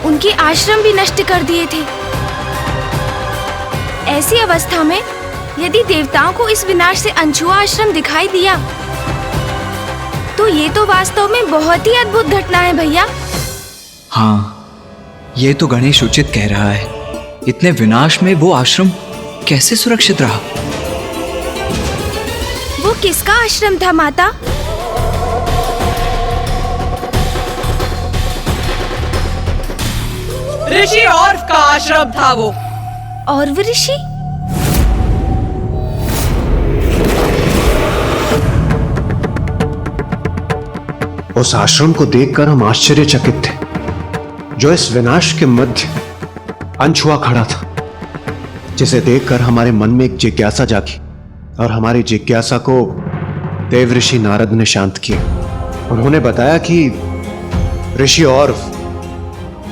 उनके आश्रम भी नष्ट कर दिए थे। ऐसी अवस्था में यदि देवताओं को इस विनाश से अनछुआ आश्रम दिखाई दिया तो ये तो वास्तव में बहुत ही अद्भुत घटना है भैया। हाँ, ये तो गणेश उचित कह रहा है। इतने विनाश में वो आश्रम कैसे सुरक्षित रहा? वो किसका आश्रम था माता? ऋषि और का आश्रम था वो। और वो ऋषि? उस आश्रम को देखकर हम आश्चर्यचकित थे, जो इस विनाश के मध्य अनछुआ खड़ा था, जिसे देखकर हमारे मन में एक जिज्ञासा जागी और हमारी जिज्ञासा को देव ऋषि नारद ने शांत किया। उन्होंने बताया कि ऋषि और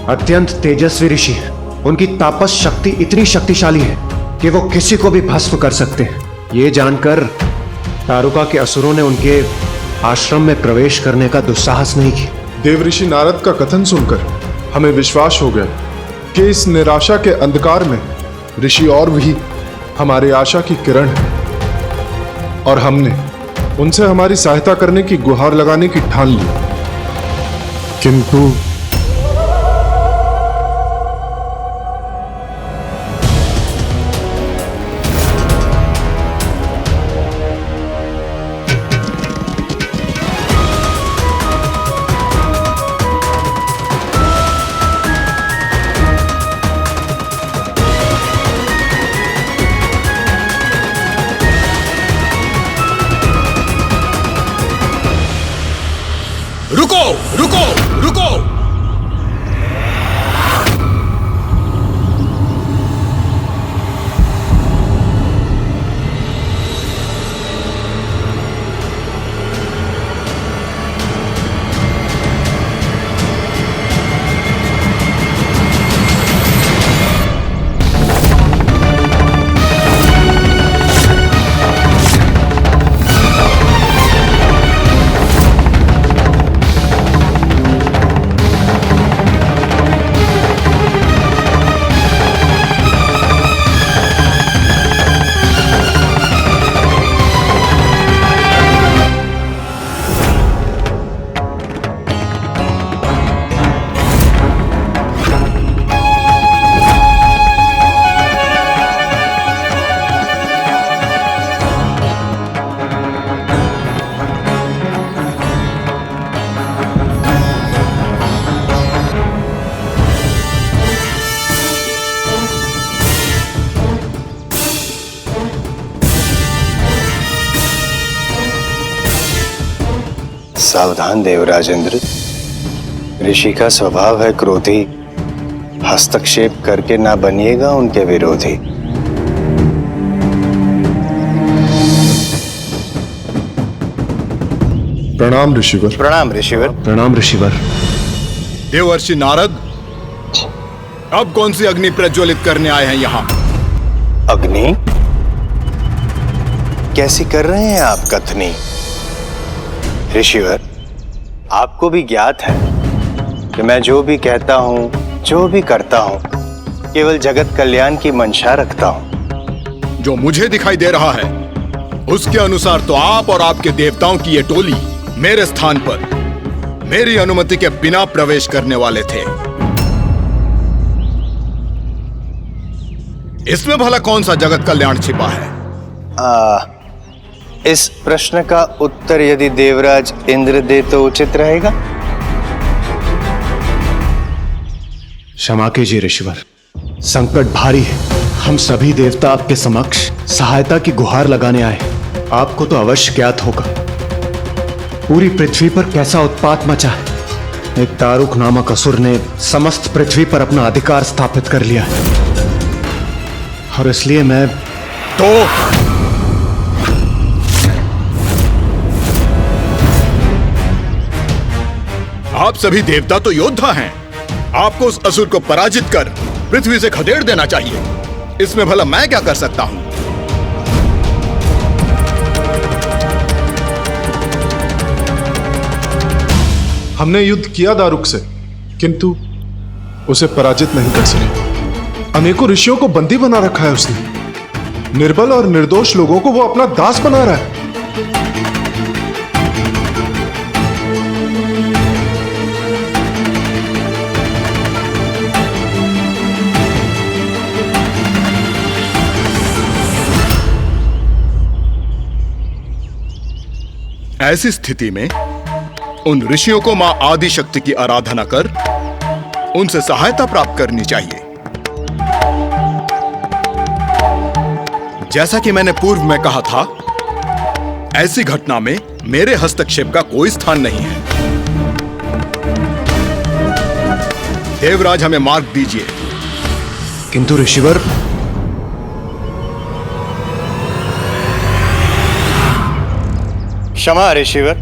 अत्यंत तेजस्वी ऋषि हैं। उनकी तापस शक्ति इतनी शक्तिशाली है कि वो किसी को भी भस्म कर सकते हैं। ये जानकर तारुका के असुरों ने उनके आश्रम में प्रवेश करने का दुस्साहस नहीं किया। देव ऋषि नारद का कथन सुनकर हमें विश्वास हो गया कि इस निराशा के अंधकार में ऋषि और भी हमारी आशा की किरण है, और हमने उनसे हमारी सहायता करने की गुहार लगाने की ठान ली। किंतु रुको रुको रुको! सावधान देवराज इंद्र, ऋषि का स्वभाव है क्रोधी। हस्तक्षेप करके ना बनिएगा उनके विरोधी। प्रणाम ऋषिवर। प्रणाम ऋषिवर। प्रणाम ऋषिवर। देवर्षि नारद, अब कौन सी अग्नि प्रज्वलित करने आए हैं यहाँ? अग्नि? कैसी कर रहे हैं आप कथनी? ऋषिवर, आपको भी ज्ञात है कि मैं जो भी कहता हूँ, जो भी करता हूँ, केवल जगत कल्याण की मंशा रखता हूँ। जो मुझे दिखाई दे रहा है उसके अनुसार तो आप और आपके देवताओं की ये टोली मेरे स्थान पर मेरी अनुमति के बिना प्रवेश करने वाले थे। इसमें भला कौन सा जगत कल्याण छिपा है? इस प्रश्न का उत्तर यदि देवराज इंद्र दे तो उचित रहेगा। क्षमा कीजिए ऋषिवर, संकट भारी है। हम सभी देवता आपके समक्ष सहायता की गुहार लगाने आए। आपको तो अवश्य ज्ञात होगा पूरी पृथ्वी पर कैसा उत्पात मचा है। एक दारुक नामक असुर ने समस्त पृथ्वी पर अपना अधिकार स्थापित कर लिया है, और इसलिए मैं आप सभी देवता तो योद्धा हैं। आपको उस असुर को पराजित कर पृथ्वी से खदेड़ देना चाहिए। इसमें भला मैं क्या कर सकता हूं? हमने युद्ध किया दारुक से, किंतु उसे पराजित नहीं कर सके। अनेकों ऋषियों को बंदी बना रखा है उसने। निर्बल और निर्दोष लोगों को वो अपना दास बना रहा है। ऐसी स्थिति में उन ऋषियों को मां आदि शक्ति की आराधना कर उनसे सहायता प्राप्त करनी चाहिए। जैसा कि मैंने पूर्व में कहा था, ऐसी घटना में मेरे हस्तक्षेप का कोई स्थान नहीं है। देवराज, हमें मार्ग दीजिए। किंतु ऋषिवर, क्षमा ऋषिवर।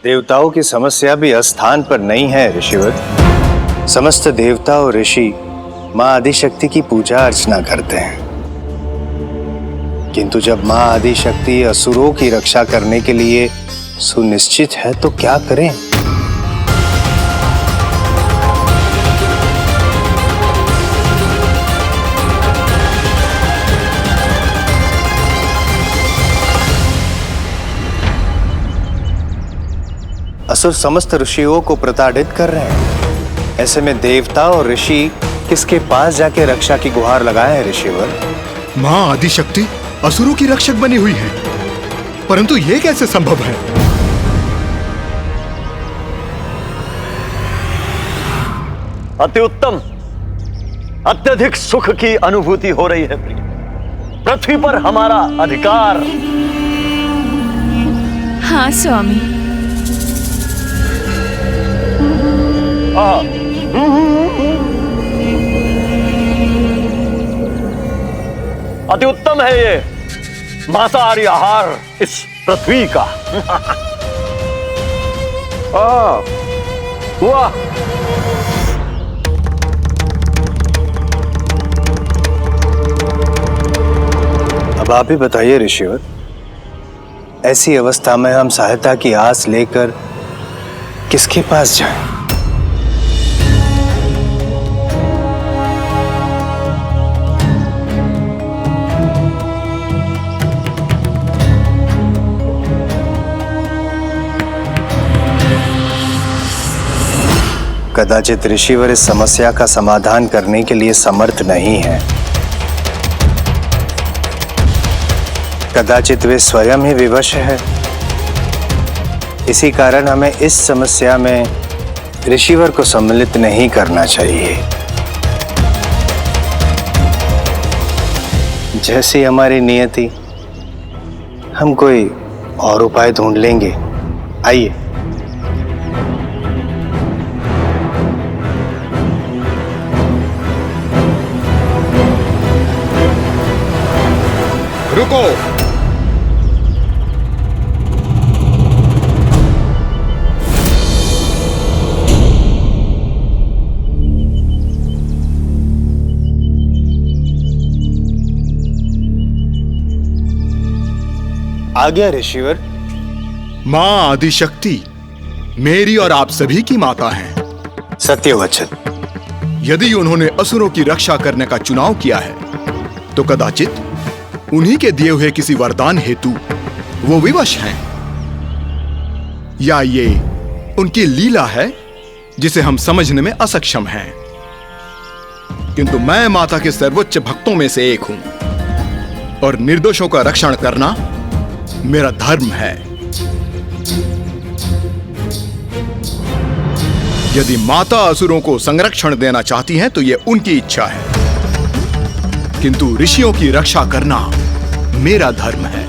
देवताओं की समस्या भी अस्थान पर नहीं है ऋषिवर। समस्त देवता और ऋषि मां आदिशक्ति की पूजा अर्चना करते हैं, किंतु जब मां आदिशक्ति असुरों की रक्षा करने के लिए सुनिश्चित है तो क्या करें? असुर समस्त ऋषियों को प्रताड़ित कर रहे हैं। ऐसे में देवता और ऋषि किसके पास जाके रक्षा की गुहार लगाए हैं ऋषिवर? मां आदिशक्ति असुरों की रक्षक बनी हुई है, परंतु यह कैसे संभव है? अति उत्तम। अत्यधिक सुख की अनुभूति हो रही है प्रिय। पृथ्वी पर हमारा अधिकार। हाँ स्वामी। अति उत्तम है ये मांसाहारी आहार इस पृथ्वी का। वाह! अब आप ही बताइए ऋषिवर, ऐसी अवस्था में हम सहायता की आस लेकर किसके पास जाएं? कदाचित ऋषिवर इस समस्या का समाधान करने के लिए समर्थ नहीं है। कदाचित वे स्वयं ही विवश है। इसी कारण हमें इस समस्या में ऋषिवर को सम्मिलित नहीं करना चाहिए। जैसी हमारी नियति, हम कोई और उपाय ढूंढ लेंगे। आइए। रुको। आ गया ऋषिवर। मां आदिशक्ति मेरी और आप सभी की माता हैं। सत्यवचन। यदि उन्होंने असुरों की रक्षा करने का चुनाव किया है तो कदाचित उन्हीं के दिए हुए किसी वरदान हेतु वो विवश हैं, या ये उनकी लीला है जिसे हम समझने में असक्षम हैं। किंतु मैं माता के सर्वोच्च भक्तों में से एक हूं और निर्दोषों का रक्षण करना मेरा धर्म है। यदि माता असुरों को संरक्षण देना चाहती हैं तो यह उनकी इच्छा है, किंतु ऋषियों की रक्षा करना मेरा धर्म है।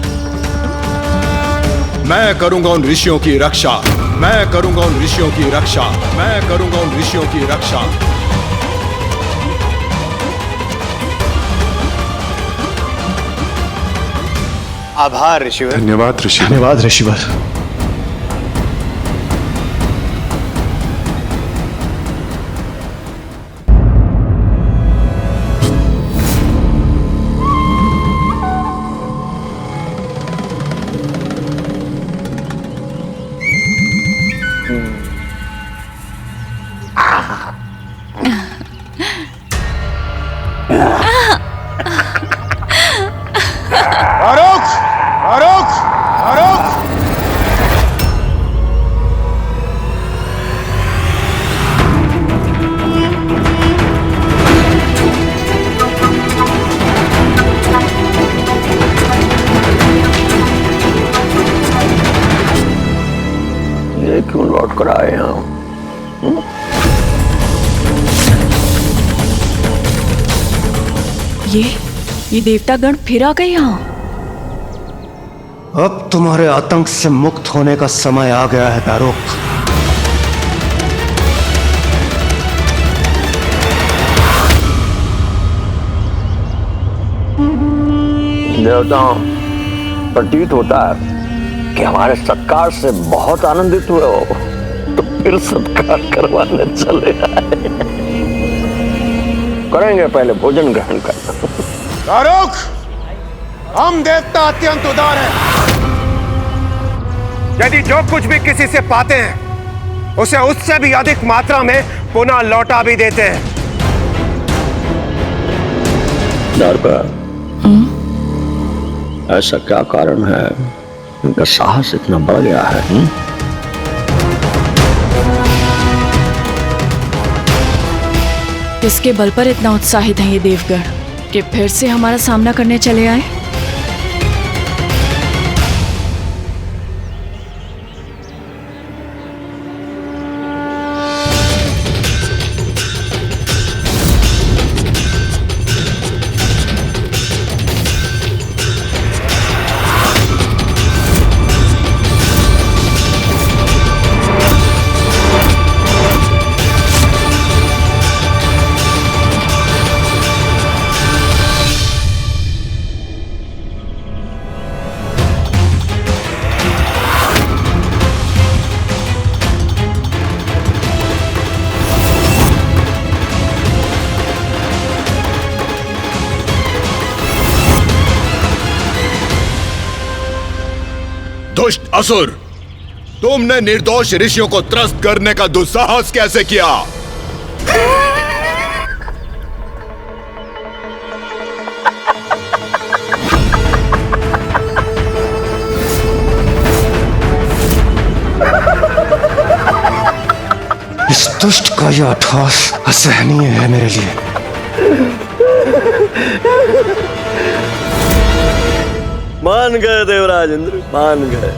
मैं करूंगा उन ऋषियों की रक्षा, मैं करूंगा उन ऋषियों की रक्षा, मैं करूंगा उन ऋषियों की रक्षा। आभार ऋषिवर। धन्यवाद ऋषि। धन्यवाद ऋषिवर। क्यों लौट कर आए हम? ये देवतागण फिर आ गए यहाँ। अब तुम्हारे आतंक से मुक्त होने का समय आ गया है दारुक। देवताओं, प्रतीत होता है कि हमारे सत्कार से बहुत आनंदित हुए हो, तो फिर सत्कार करवाने चले आए। करेंगे, पहले भोजन ग्रहण करना। दारुक, हम देवता अत्यंत उदार हैं। यदि जो कुछ भी किसी से पाते हैं उसे उससे भी अधिक मात्रा में पुनः लौटा भी देते हैं। ऐसा क्या कारण है इनका साहस इतना बढ़ गया है? किसके बल पर इतना उत्साहित हैं ये देवगण कि फिर से हमारा सामना करने चले आए? दुष्ट असुर, तुमने निर्दोष ऋषियों को त्रस्त करने का दुस्साहस कैसे किया? इस दुष्ट का यह अट्टहास असहनीय है मेरे लिए। मान गए देवराज इंद्र, मान गए।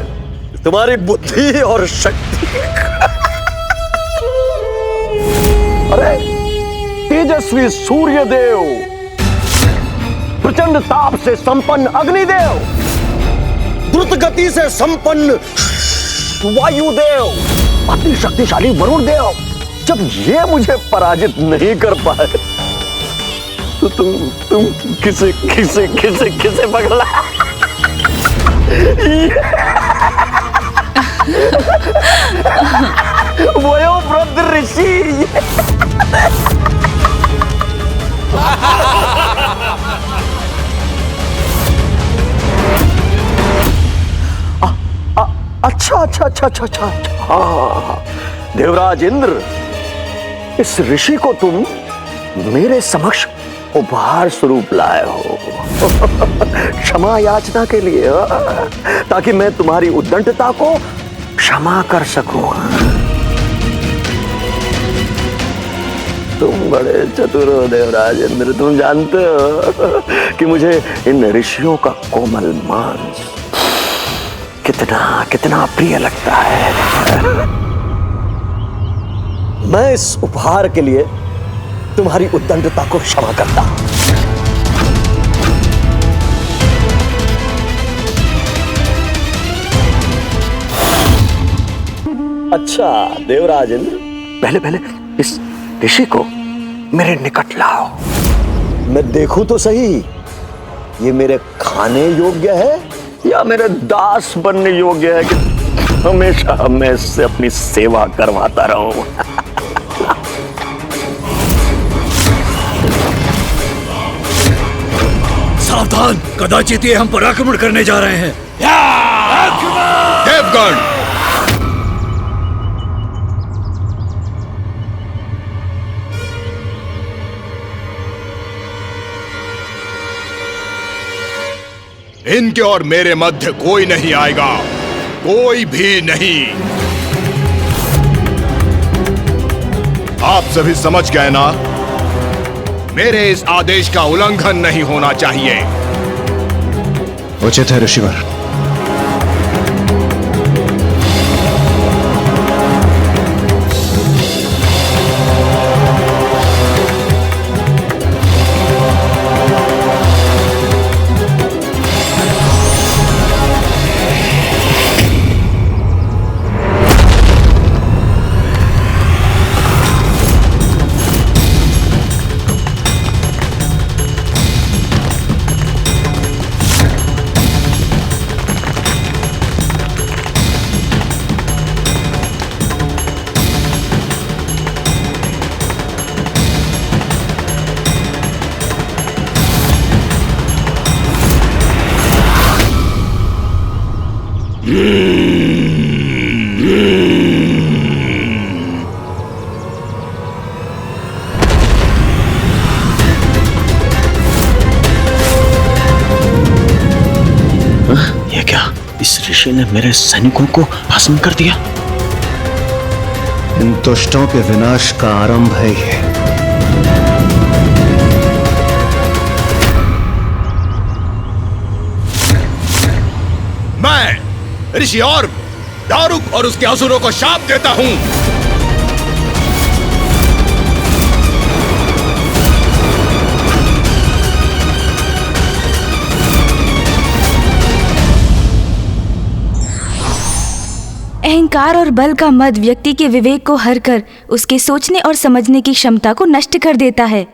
तुम्हारी बुद्धि और शक्ति अरे तेजस्वी सूर्य देव, प्रचंड ताप से संपन्न अग्निदेव, द्रुत गति से संपन्न वायुदेव, अति शक्तिशाली वरुण देव, जब ये मुझे पराजित नहीं कर पाए तो तुम किसे किसे किसे किसे पकड़ा? वयोवृद्ध ऋषि। अच्छा अच्छा अच्छा अच्छा अच्छा, हाँ देवराज इंद्र, इस ऋषि को तुम मेरे समक्ष उपहार स्वरूप लाए हो क्षमा याचना के लिए, ताकि मैं तुम्हारी उद्दंडता को क्षमा कर सकूं। तुम बड़े चतुर हो देवराज इंद्र, तुम जानते हो कि मुझे इन ऋषियों का कोमल मांस कितना कितना प्रिय लगता है। मैं इस उपहार के लिए तुम्हारी उद्दंडता को क्षमा करता हूं। अच्छा देवराज इंद्र, पहले पहले इस ऋषि को मेरे निकट लाओ, मैं देखूं तो सही ये मेरे खाने योग्य है या मेरे दास बनने योग्य है कि हमेशा मैं इससे अपनी सेवा करवाता रहूं। सावधान, कदाचित ये हम पर आक्रमण करने जा रहे हैं। देवगण, इनके और मेरे मध्य कोई नहीं आएगा, कोई भी नहीं। आप सभी समझ गए ना? मेरे इस आदेश का उल्लंघन नहीं होना चाहिए। उचित है ऋषिवर। ये क्या, इस ऋषि ने मेरे सैनिकों को भस्म कर दिया? इन दुष्टों के विनाश का आरंभ है ये। मैं ऋषि और दारुक और उसके असुरों को शाप देता हूं। अहंकार और बल का मद व्यक्ति के विवेक को हर कर उसके सोचने और समझने की क्षमता को नष्ट कर देता है।